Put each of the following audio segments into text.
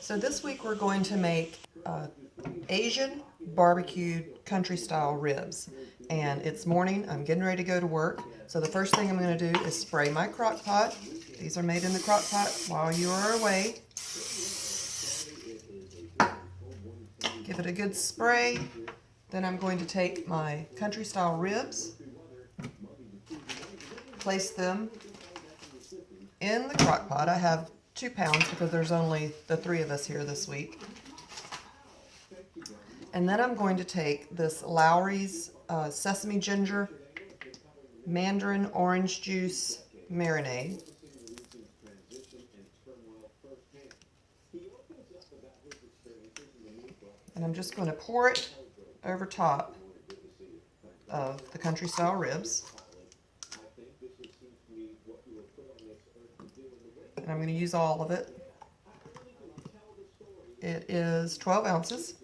So this week we're going to make Asian barbecued country style ribs. And it's morning, I'm getting ready to go to work. So the first thing I'm going to do is spray my crock pot. These are made in the crock pot while you are away. Give it a good spray. Then I'm going to take my country style ribs, place them in the crock pot. I have 2 pounds because there's only the 3 of us here this week. And then I'm going to take this Lowry's sesame ginger mandarin orange juice marinade. And I'm just going to pour it over top of the country style ribs. And I'm going to use all of it. It is 12 ounces.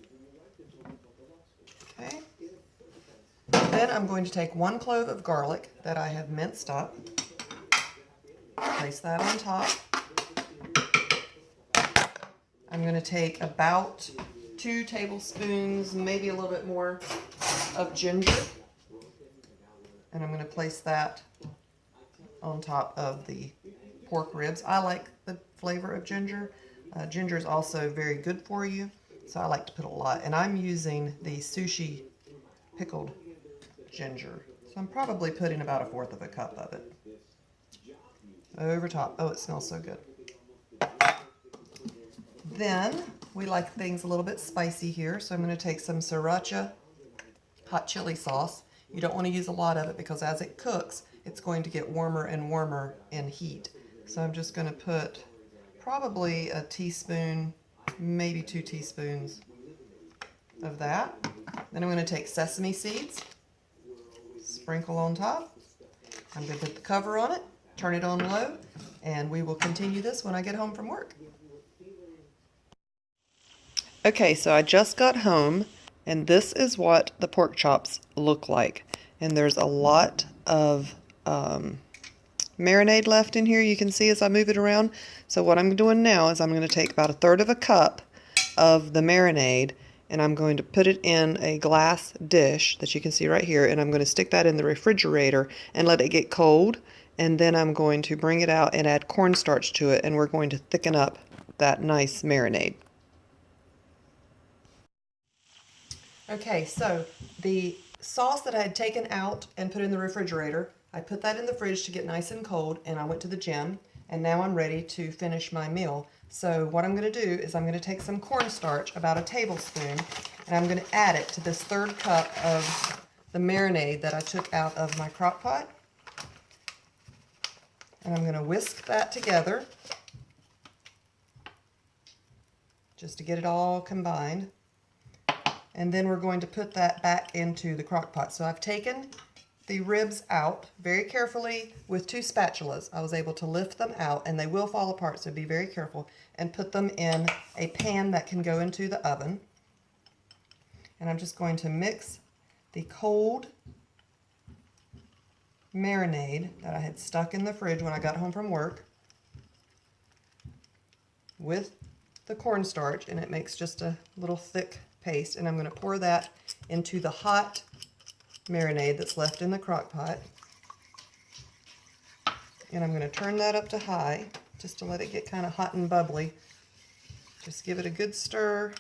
Okay. Then I'm going to take 1 clove of garlic that I have minced up. Place that on top. I'm going to take about 2 tablespoons, maybe a little bit more, of ginger. And I'm going to place that on top of the pork ribs. I like the flavor of ginger. Ginger is also very good for you, so I like to put a lot. And I'm using the sushi pickled ginger. So I'm probably putting about 1/4 of a cup of it over top. Oh, it smells so good. Then we like things a little bit spicy here, so I'm going to take some sriracha hot chili sauce. You don't want to use a lot of it because as it cooks, it's going to get warmer and warmer in heat. So I'm just going to put probably a teaspoon, maybe 2 teaspoons of that. Then I'm going to take sesame seeds, sprinkle on top. I'm going to put the cover on it, turn it on low, and we will continue this when I get home from work. Okay, so I just got home, and this is what the pork chops look like. And there's a lot of marinade left in here, you can see as I move it around. So what I'm doing now is I'm going to take about 1/3 of a cup of the marinade, and I'm going to put it in a glass dish that you can see right here, and I'm going to stick that in the refrigerator and let it get cold. And then I'm going to bring it out and add cornstarch to it, and we're going to thicken up that nice marinade. Okay, so the sauce that I had taken out and put in the refrigerator, I put that in the fridge to get nice and cold, and I went to the gym, and now I'm ready to finish my meal. So what I'm going to do is I'm going to take some cornstarch, about 1 tablespoon, and I'm going to add it to this 1/3 cup of the marinade that I took out of my crock pot. And I'm going to whisk that together just to get it all combined. And then we're going to put that back into the crock pot. So I've taken the ribs out very carefully with 2 spatulas. I was able to lift them out, and they will fall apart, so be very careful, and put them in a pan that can go into the oven. And I'm just going to mix the cold marinade that I had stuck in the fridge when I got home from work with the cornstarch, and it makes just a little thick paste. And I'm going to pour that into the hot marinade that's left in the crock pot. And I'm going to turn that up to high just to let it get kind of hot and bubbly. Just give it a good stir.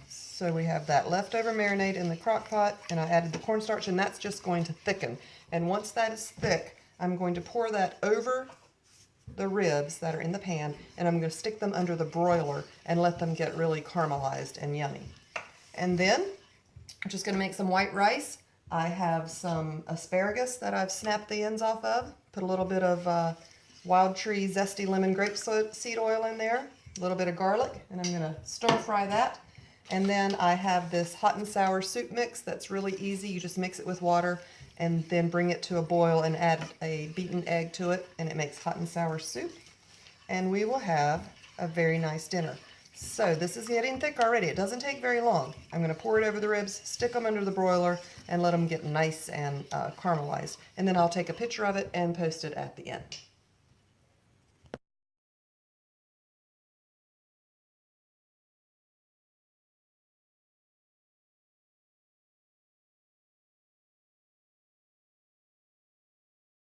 So we have that leftover marinade in the crock pot, and I added the cornstarch, and that's just going to thicken. And once that is thick, I'm going to pour that over the ribs that are in the pan, and I'm going to stick them under the broiler and let them get really caramelized and yummy. And then I'm just going to make some white rice. I have some asparagus that I've snapped the ends off of, put a little bit of Wild Tree zesty lemon grapeseed oil in there, a little bit of garlic, and I'm going to stir fry that. And then I have this hot and sour soup mix that's really easy. You just mix it with water and then bring it to a boil and add a beaten egg to it, and it makes hot and sour soup. And we will have a very nice dinner. So this is getting thick already. It doesn't take very long. I'm going to pour it over the ribs, stick them under the broiler, and let them get nice and caramelized. And then I'll take a picture of it and post it at the end.